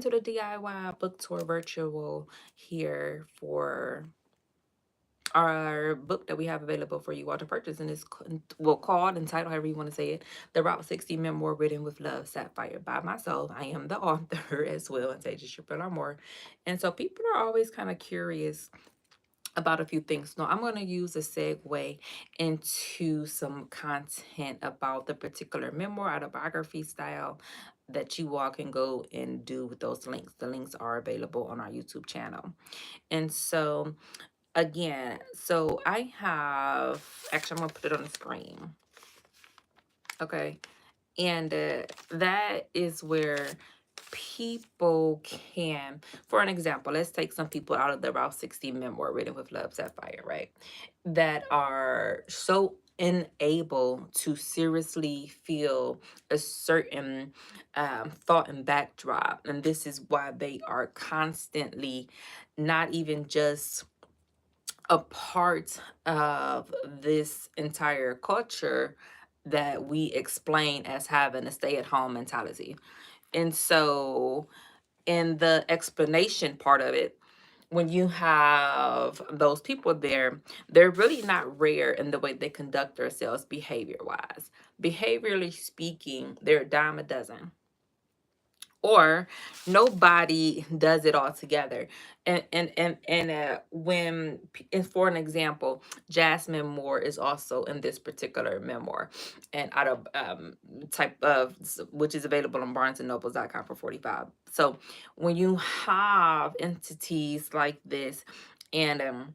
To the DIY book tour virtual here for our book that we have available for you all to purchase, and it's called, entitled, however you want to say it, The Route 60 Memoir Written with Love Sapphire, by myself. I am the author as well, and Tasia Shapiro more. And so people are always kind of curious about a few things. Now, I'm going to use a segue into some content about the particular memoir, autobiography style that you all can go and do with those links. The links are available on our YouTube channel. And so, again, so I have, actually, I'm going to put it on the screen. Okay. And that is where people can, for an example, let's take some people out of the Route 60 memoir, Written with Love Sapphire, right? That are so unable to seriously feel a certain thought and backdrop. And this is why they are constantly not even just a part of this entire culture that we explain as having a stay-at-home mentality. And so, in the explanation part of it, when you have those people there, they're really not rare in the way they conduct themselves behavior wise. Behaviorally speaking, they're a dime a dozen, or nobody does it all together. And for an example, Jasmine Moore is also in this particular memoir, and out of type of, which is available on barnesandnobles.com for 45. So when you have entities like this, and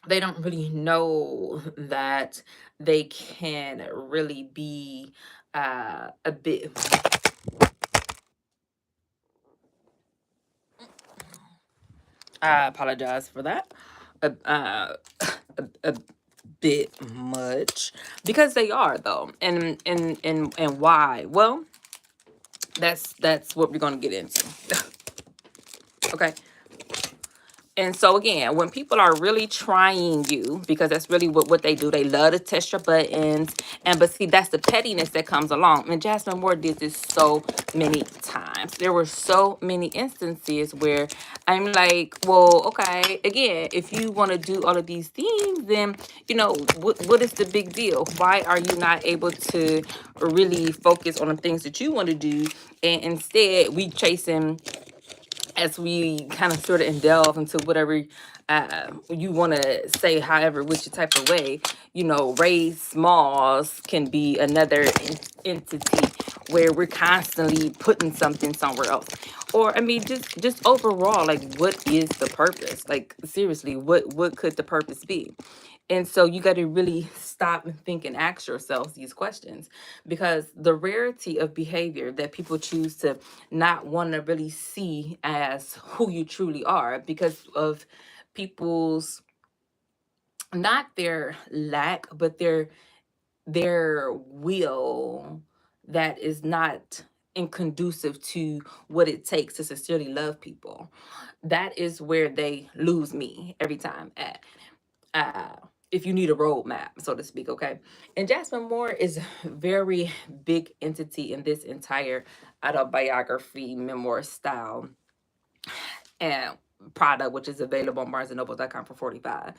they don't really know that they can really be a bit, I apologize for that. A bit much, because they are, though. And why? Well, that's what we're gonna get into. Okay. And so again, when people are really trying you, because that's really what they do, they love to test your buttons. And but see, that's the pettiness that comes along. And Jasmine Moore did this so many times. There were so many instances where I'm like, well, okay, again, if you want to do all of these things, then what is the big deal? Why are you not able to really focus on the things that you want to do? And instead, we chasing, as we kind of sort of delve into whatever you want to say, however, which type of way, Ray Smalls can be another entity where we're constantly putting something somewhere else. Or, I mean, just overall, like, what is the purpose? Like, seriously, what could the purpose be? And so you got to really stop and think and ask yourselves these questions, because the rarity of behavior that people choose to not want to really see as who you truly are, because of people's, not their lack, but their will that is not inconducive to what it takes to sincerely love people. That is where they lose me every time at. uh if you need a roadmap, so to speak, okay? And Jasmine Moore is a very big entity in this entire autobiography memoir style and product, which is available on barnesandnobles.com for 45.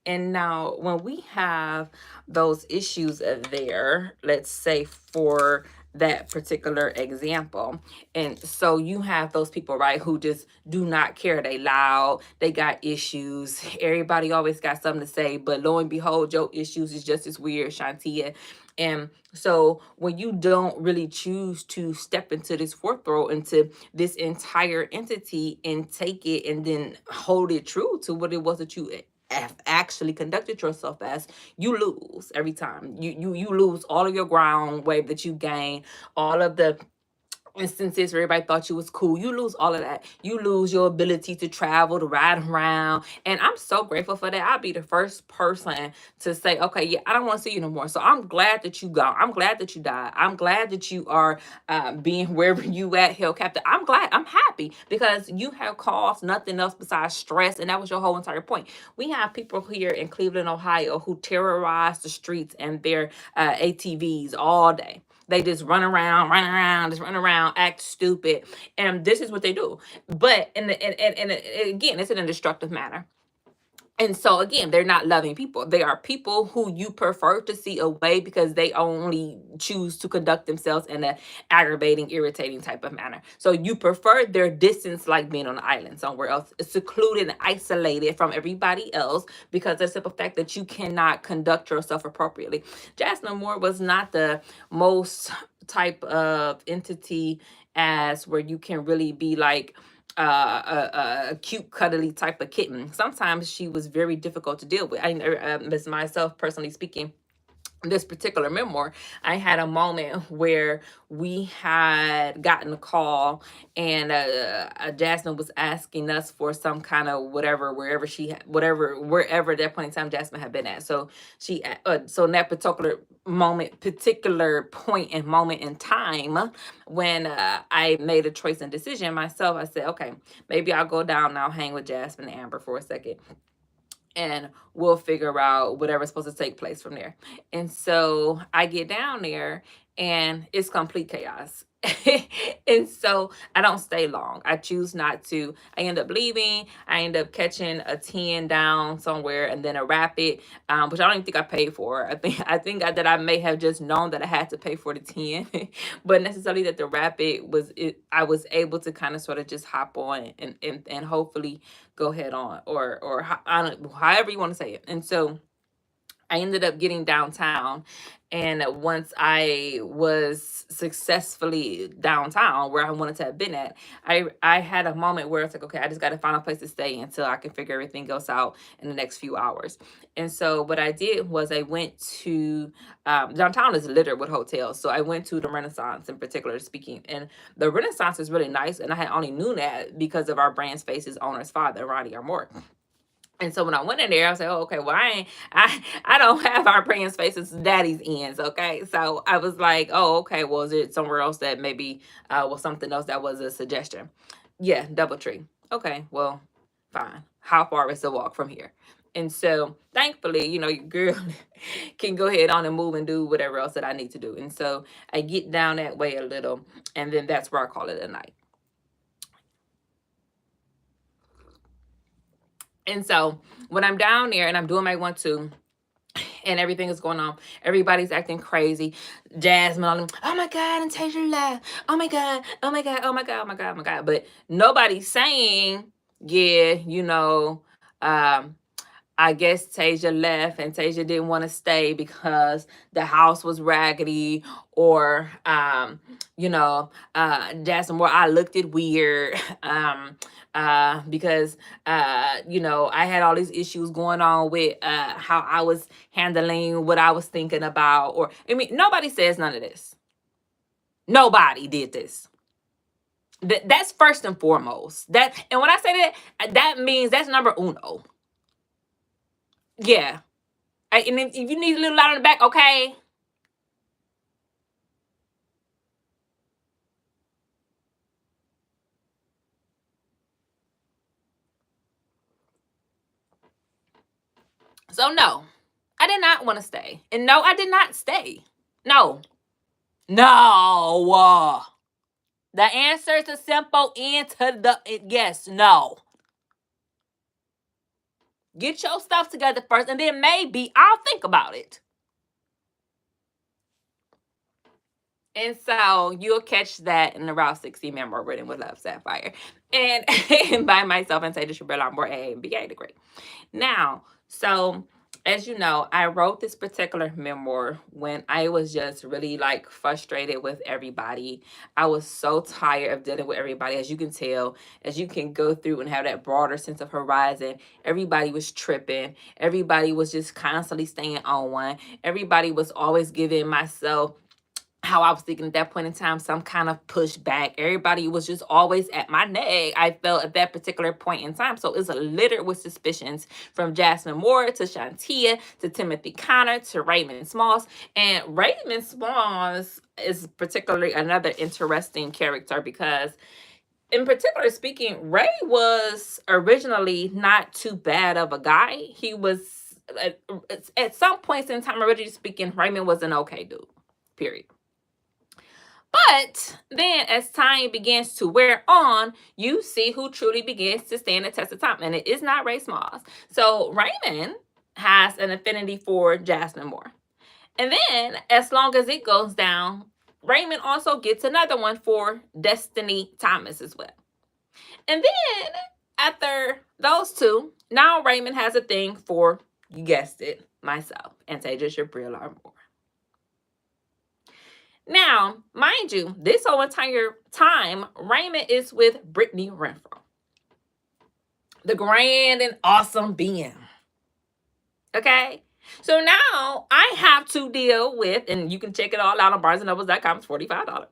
And now, when we have those issues there, let's say for that particular example, and so you have those people, right, who just do not care. They loud, they got issues. Everybody always got something to say, but lo and behold, your issues is just as weird, Shantia. And so when you don't really choose to step into this fourth throw, into this entire entity, and take it and then hold it true to what it was that you have actually conducted yourself as, you lose every time. You lose all of your ground wave that you gain, all of the instances where everybody thought you was cool. You lose all of that. You lose your ability to travel, to ride around. And I'm so grateful for that. I'll be the first person to say, okay, yeah, I don't want to see you no more. So I'm glad that you gone. I'm glad that you died. I'm glad that you are being wherever you at, held captive. I'm glad. I'm happy, because you have caused nothing else besides stress. And that was your whole entire point. We have people here in Cleveland, Ohio, who terrorize the streets and their ATVs all day. They just just run around, act stupid, and this is what they do. But again, it's in a destructive manner. And so again, they're not loving people. They are people who you prefer to see away because they only choose to conduct themselves in a aggravating, irritating type of manner. So you prefer their distance, like being on an island somewhere else, secluded and isolated from everybody else, because of the simple fact that you cannot conduct yourself appropriately. Jasmine Moore was not the most type of entity as where you can really be like a cute, cuddly type of kitten. Sometimes she was very difficult to deal with. As myself personally speaking, this particular memoir, I had a moment where we had gotten a call, and Jasmine was asking us for some kind of whatever, wherever at that point in time Jasmine had been at. So so in that particular point and moment in time, when I made a choice and decision myself, I said, okay, maybe I'll go down and I'll hang with Jasmine and Amber for a second, and we'll figure out whatever's supposed to take place from there. And so I get down there, and it's complete chaos. And so I don't stay long. I choose not to. I end up leaving. I end up catching a 10 down somewhere, and then a rapid, which I don't even think I paid for. That I may have just known that I had to pay for the 10, but necessarily that the rapid was it. I was able to kind of sort of just hop on and hopefully go head on, or however you want to say it. And so I ended up getting downtown, and once I was successfully downtown where I wanted to have been at, I had a moment where it's like, okay, I just got to find a place to stay until I can figure everything else out in the next few hours. And so what I did was I went to downtown is littered with hotels, so I went to the Renaissance in particular speaking, and the Renaissance is really nice, and I had only knew that because of our Brand Spaces owner's father, Ronnie Moore. And so when I went in there, I was like, oh, okay, well, I don't have our Brand Spaces daddy's ends, okay? So I was like, oh, okay, well, is it somewhere else that maybe was something else that was a suggestion? Yeah, DoubleTree. Okay, well, fine. How far is the walk from here? And so thankfully, your girl can go ahead on and move and do whatever else that I need to do. And so I get down that way a little, and then that's where I call it a night. And so when I'm down there and I'm doing my 1-2, and everything is going on, everybody's acting crazy. Jasmine, oh my God, and Tasia left. Oh my God, oh my God, oh my God, oh my God, oh my God. But nobody's saying, yeah, I guess Tasia left, and Tasia didn't want to stay because the house was raggedy, or Jasmine Moore, I looked it weird. Because I had all these issues going on with how I was handling what I was thinking about. Or I mean, nobody says none of this. Nobody did this. That's first and foremost. And when I say that, that means that's number uno. Yeah. And if you need a little light on the back, okay. So no, I did not want to stay. And no, I did not stay. No. No. The answer is a simple and to the yes, no. Get your stuff together first, and then maybe I'll think about it. And so you'll catch that in the Route 60 memoir written with Love Sapphire. And by myself and Tasia Shabelle on board A and BA degree. Now, so as you know, I wrote this particular memoir when I was just really like frustrated with everybody. I was so tired of dealing with everybody. As you can tell, as you can go through and have that broader sense of horizon, everybody was tripping. Everybody was just constantly staying on one. Everybody was always giving myself, how I was thinking at that point in time, some kind of pushback. Everybody was just always at my neck, I felt, at that particular point in time. So it's littered with suspicions, from Jasmine Moore to Shantia to Timothy Connor to Raymond Smalls. And Raymond Smalls is particularly another interesting character because, in particular speaking, Ray was originally not too bad of a guy. He was, at some points in time, originally speaking, Raymond was an okay dude, period. But then as time begins to wear on, you see who truly begins to stand the test of time. And it is not Ray Smalls. So Raymond has an affinity for Jasmine Moore. And then as long as it goes down, Raymond also gets another one for Destiny Thomas as well. And then after those two, now Raymond has a thing for, you guessed it, myself, Antasia Shabril R. Moore. Now, mind you, this whole entire time, Raymond is with Brittany Renfro, the grand and awesome BM. Okay? So now I have to deal with, and you can check it all out on BarnesandNobles.com, it's $45,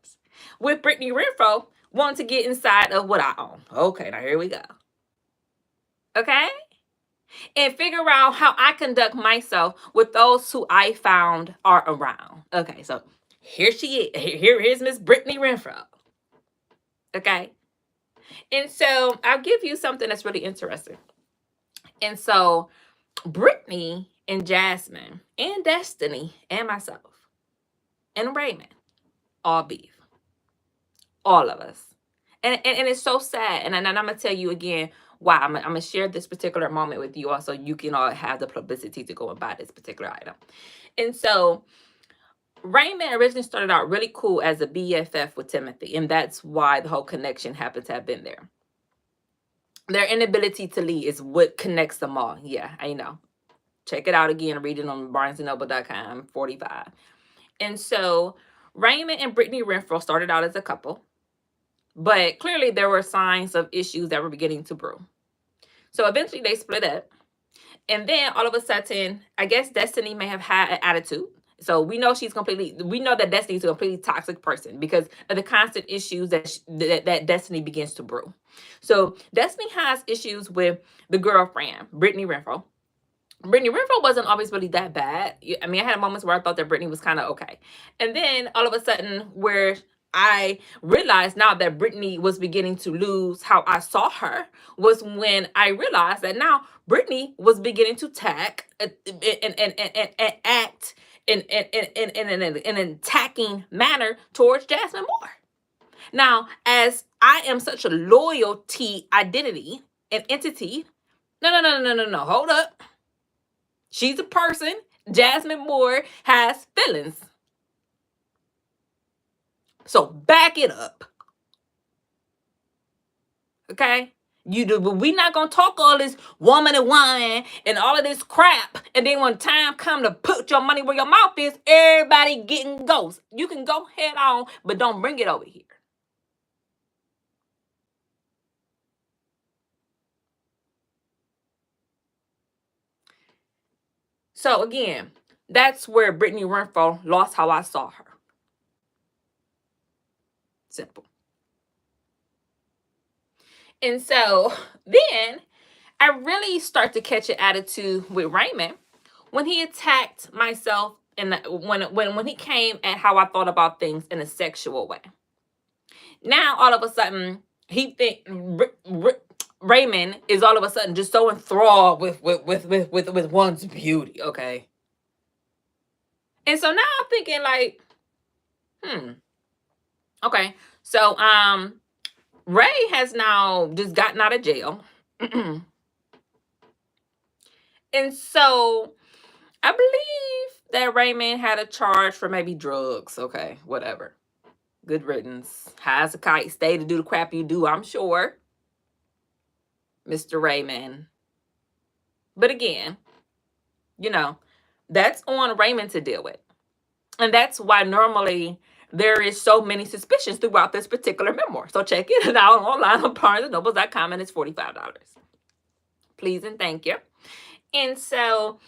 with Brittany Renfro wanting to get inside of what I own. Okay, now here we go. Okay? And figure out how I conduct myself with those who I found are around. Okay, so here she is. Here's Miss Brittany Renfro. Okay? And so I'll give you something that's really interesting. And so Brittany and Jasmine and Destiny and myself and Raymond all beef. All of us. And it's so sad. And I'm going to tell you again why. I'm going to share this particular moment with you all so you can all have the publicity to go and buy this particular item. And so Raymond originally started out really cool as a BFF with Timothy. And that's why the whole connection happened to have been there. Their inability to lead is what connects them all. Yeah, I know. Check it out again. Read it on BarnesandNoble.com, 45. And so Raymond and Brittany Renfro started out as a couple. But clearly there were signs of issues that were beginning to brew. So eventually they split up. And then all of a sudden, I guess Destiny may have had an attitude. So we know we know that Destiny's a completely toxic person because of the constant issues that Destiny begins to brew. So Destiny has issues with the girlfriend, Brittany Renfro. Brittany Renfro wasn't always really that bad. I mean, I had moments where I thought that Brittany was kind of okay. And then all of a sudden where I realized now that Brittany was beginning to lose how I saw her was when I realized that now Brittany was beginning to attack and act in an attacking manner towards Jasmine Moore. Now, as I am such a loyalty identity and entity, no, hold up. She's a person. Jasmine Moore has feelings. So back it up. Okay? We're not going to talk all this woman and wine and all of this crap. And then when time come to put your money where your mouth is, everybody getting ghosts. You can go head on, but don't bring it over here. So again, that's where Brittany Renfro lost how I saw her. Simple. And so then I really start to catch an attitude with Raymond when he attacked myself and when he came at how I thought about things in a sexual way. Now all of a sudden he think Raymond is all of a sudden just so enthralled with one's beauty, okay? And so now I'm thinking like, okay, so Ray has now just gotten out of jail. And so I believe that Raymond had a charge for maybe drugs. Okay, whatever. Good riddance. High as a kite, stay to do the crap you do, I'm sure. Mr. Raymond. But again, you know, that's on Raymond to deal with. And that's why normally there is so many suspicions throughout this particular memoir. So check it out online on BarnesandNobles.com and it's $45. Please and thank you. And so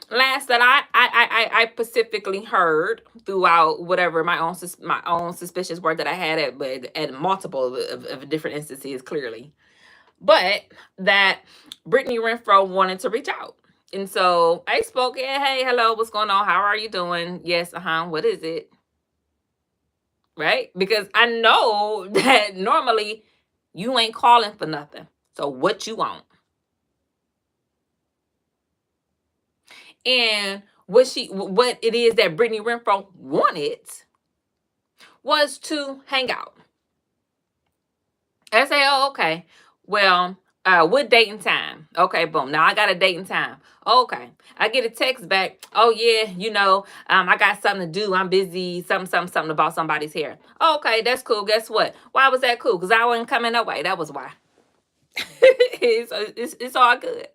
last that I specifically heard throughout whatever my own suspicions were that I had at multiple of different instances clearly, but that Brittany Renfro wanted to reach out. And so I spoke, hey, hello, what's going on? How are you doing? Yes, what is it? Right? Because I know that normally you ain't calling for nothing. So what you want? And what it is that Brittany Renfro wanted was to hang out. I say, oh, okay. Well, what date and time? Okay, boom. Now I got a date and time. Okay. I get a text back. Oh yeah, I got something to do. I'm busy. Something about somebody's hair. Okay, that's cool. Guess what? Why was that cool? Because I wasn't coming that way. That was why. it's all good.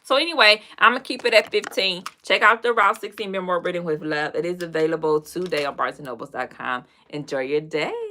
So anyway, I'm going to keep it at 15. Check out the Route 16 Memoir Reading with Love. It is available today on BarnesandNobles.com. Enjoy your day.